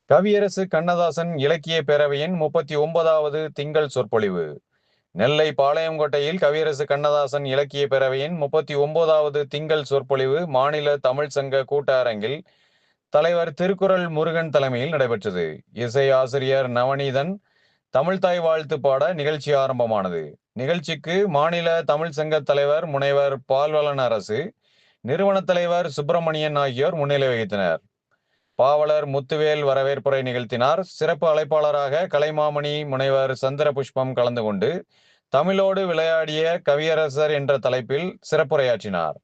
கவியரசு கண்ணதாசன் இலக்கிய பேரவையின் 39வது திங்கள் சொற்பொழிவு. நெல்லை பாளையங்கோட்டையில் கவியரசு கண்ணதாசன் இலக்கிய பேரவையின் 39வது திங்கள் சொற்பொழிவு மாநில தமிழ் சங்க கூட்ட அரங்கில் தலைவர் திருக்குறள் முருகன் தலைமையில் நடைபெற்றது. இசை ஆசிரியர் நவநீதன் தமிழ்தாய் வாழ்த்து பாட நிகழ்ச்சி ஆரம்பமானது. நிகழ்ச்சிக்கு மாநில தமிழ் சங்க தலைவர் முனைவர் பால்வளன் அரசு, நிறுவன தலைவர் சுப்பிரமணியன் ஆகியோர் முன்னிலை வகித்தனர். பாவலர் முத்துவேல் வரவேற்புரை நிகழ்த்தினார். சிறப்பு அழைப்பாளராக கலைமாமணி முனைவர் சந்திர புஷ்பம் கலந்து கொண்டு தமிழோடு விளையாடிய கவியரசர் என்ற தலைப்பில் சிறப்புரையாற்றினார்.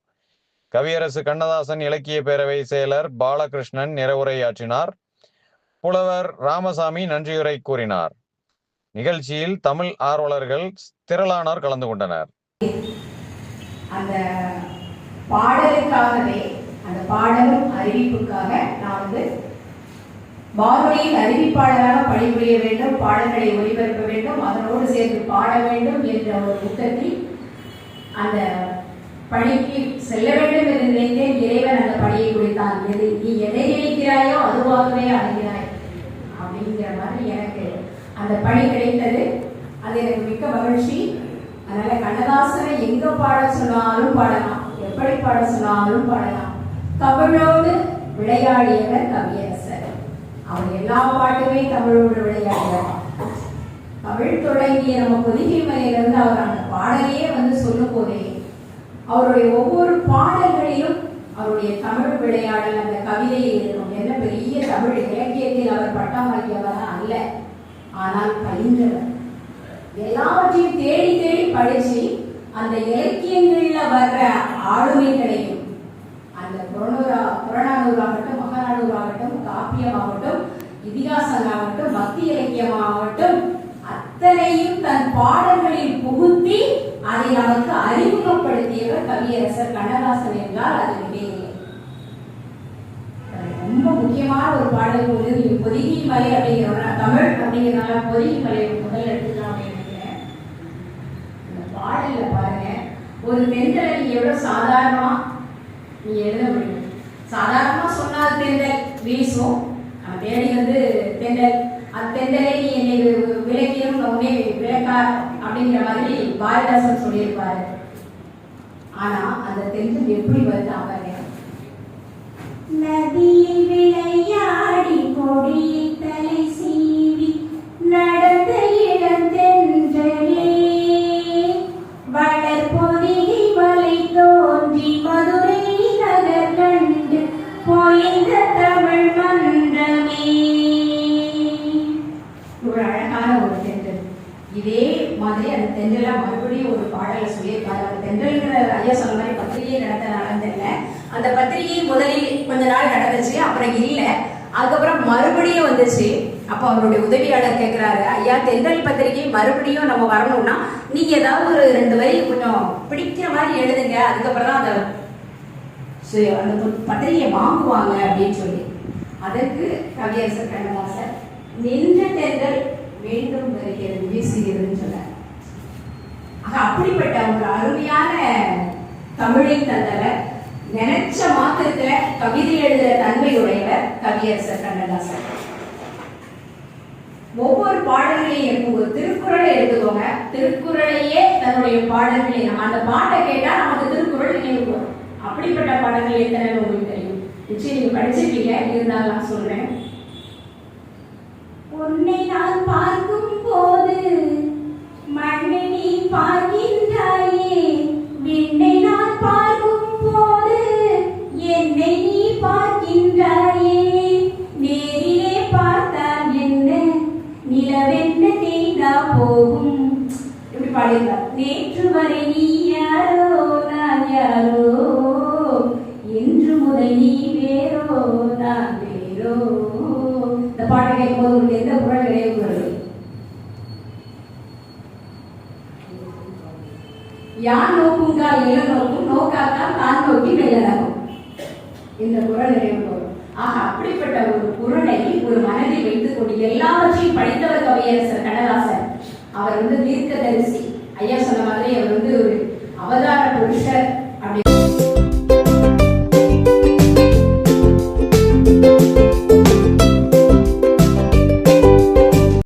கவியரசு கண்ணதாசன் இலக்கிய பேரவை செயலர் பாலகிருஷ்ணன் நிறைவுரையாற்றினார். புலவர் ராமசாமி நன்றியுரை கூறினார். நிகழ்ச்சியில் தமிழ் ஆர்வலர்கள் திரளானோர் கலந்து கொண்டனர். அந்த பாடலுக்காகவே, அந்த பாடலும் அறிவிப்புக்காக நான் வானொலியில் அறிவிப்பாளராக பணிபுரிய வேண்டும், பாடல்களை ஒளிபரப்ப வேண்டும், அதனோடு சேர்த்து பாட வேண்டும் என்ற ஒரு திட்டத்தில் அந்த பணிக்கு செல்ல வேண்டும் என்று நினைத்தேன். இறைவன் அந்த பணியை குறித்தான். நீ எதை நினைக்கிறாயோ அதுவாகவே அடைகிறாய் அப்படிங்கிற மாதிரி எனக்கு அந்த பணி கிடைத்தது. அது எனக்கு மிக்க மகிழ்ச்சி. அதனால கண்ணதாசனை எங்க பாட சொன்னாலும் பாடலாம், எப்படி பாட சொன்னாலும் பாடலாம். தமிழோடு விளையாடியவர் கவியரசர். அவர் எல்லா பாட்டுமே தமிழோடு விளையாடுவார். தமிழ் தொடங்கிய நம்ம பொதிகை மலையிலிருந்து அவர் அந்த பாடலையே சொல்லும் போதே அவருடைய ஒவ்வொரு பாடல்களிலும் அவருடைய தமிழ் விளையாடல் அந்த கவிதையில் இருக்கும். என்ன பெரிய தமிழ் இலக்கியத்தில் அவர் பட்டம் வாங்கியவர் அல்ல, ஆனால் பயின்றவர். எல்லாவற்றையும் தேடி தேடி படிச்சு அந்த இலக்கியங்கள்ல வர்ற ஆளுமைகளையும், அந்த புறநானூறாகட்டும், மகாநானூறாகட்டும், காப்பியமாகட்டும், இதிகாசமாகட்டும், பக்தி இலக்கியமாகட்டும், அத்தனையும் தன் பாடல்களில் புகுத்தி அதை நமக்கு அறிமுகப்படுத்தியவர் கவியரசர் கண்ணதாசன் என்றால் அது மிகையில்லை. ரொம்ப முக்கியமான ஒரு பாடல் பொதிகை மலை அப்படிங்கிற தமிழ் அப்படிங்கிறனால பொதிகை மலை முதல் எடுத்துக்கலாம் அப்படின்னு நினைக்கிறேன். இந்த பாடல்ல பாருங்க, ஒரு தென்றலை எவ்வளவு சாதாரணமா நீ எழுத முடியும். சாதாரணமா சொன்னால் தென்றல் வீசும், தேடி தென்றல், அந்த தென்றலை நீ என்னை விளக்கியும் உடனே விளக்கா அப்படிங்கிற மாதிரி பாரதிதாசன் சொல்லியிருப்பாரு. ஆனா அந்த தென்றல் எப்படி வருது பாருங்க. நதியில் விளையாடி கொடியில் தலை சீவி நடந்த இளந்தென்றலே வளர் பொதிகை மலை தோன்றி மதுரை நகர் கண்டு போய்ந்த தமிழ் மன்றமே. ஒரு அழகான ஒரு தென்றல். இதே மாதிரி அந்த தென்றலா மறுபடியும் ஒரு பாடலை சொல்லியிருப்பாரு. அந்த தென்றல்ங்கிற ஐயா சொன்ன மாதிரி பத்திரிகை நடந்ததில்ல. அந்த பத்திரிகை முதலில் கொஞ்ச நாள் நடந்துச்சு, அப்புறம் இல்லை, அதுக்கப்புறம் மறுபடியும் வந்துச்சு. அப்போ அவருடைய உதவியாளர் கேட்கிறாரு, ஐயா தென்றல் பத்திரிகை மறுபடியும் நம்ம வரணும்னா நீங்க ஏதாவது ஒரு 2 வரி கொஞ்சம் பிடிக்கிற மாதிரி எழுதுங்க, அதுக்கப்புறம் தான் அந்த பத்திரிகையை வாங்குவாங்க அப்படின்னு சொல்லி. அதற்கு கவியரசர் கண்ணதாசன் நின்ற தென்றல் மீண்டும் வருகிறது வீசுகிறதுன்னு சொன்னார். அப்படிப்பட்ட ஒரு அருமையான தமிழை தந்தவர், நினைச்ச மாத்திரத்துல கவிதை எழுதுற தன்மையுடையவர் கவியரசர் கண்ணதாசன். ஒவ்வொரு பாடல்களையும் இருக்கும்போது திருக்குறளை எடுத்துக்கோங்க, திருக்குறளையே தன்னுடைய பாடல்களை நம்ம அந்த பாட்டை கேட்டா நமக்கு திருக்குறள் நினைவு வரும். அப்படிப்பட்ட பாடல்கள் எத்தனை உங்களுக்கு தெரியும், நிச்சயம் நீங்க படிச்சிருப்பீங்க, இருந்தாலும் நான் சொல்றேன். உன்னை நான் பார்க்கும் போது மண்ணை நீ பார்க்கின்றாயே, விண்ணை நான் பார்க்கும் போது என்னை நீ பார்க்கின்றாயே, நேரிலே பார்த்தால் என்ன நிலவென்ன தேய்ந்தா போகும். எப்படி பாடியிருந்தார். நேற்று வரை நீ யாரோ நான் யாரோ, இன்று முதல் நீ வேறோ நான் வேறோ. இந்த பாட்டை கேட்கும்போது உங்களுக்கு எந்த குரல் நினைவு வருது? யான் நோக்குங்கால் நில நோக்கும், நோக்காக்கால் தான் நோக்கி மெல்லனகும். இந்த குரல் நினைவு வரும். ஆக அப்படிப்பட்ட ஒரு குரலை ஒரு மனதில் வைத்துக் கொண்டு எல்லாவற்றையும் படித்தவர் கவியரசர் கண்ணதாசன். அவர் தீர்க்கதரிசி. ஐயா சொன்ன மாதிரி அவர் ஒரு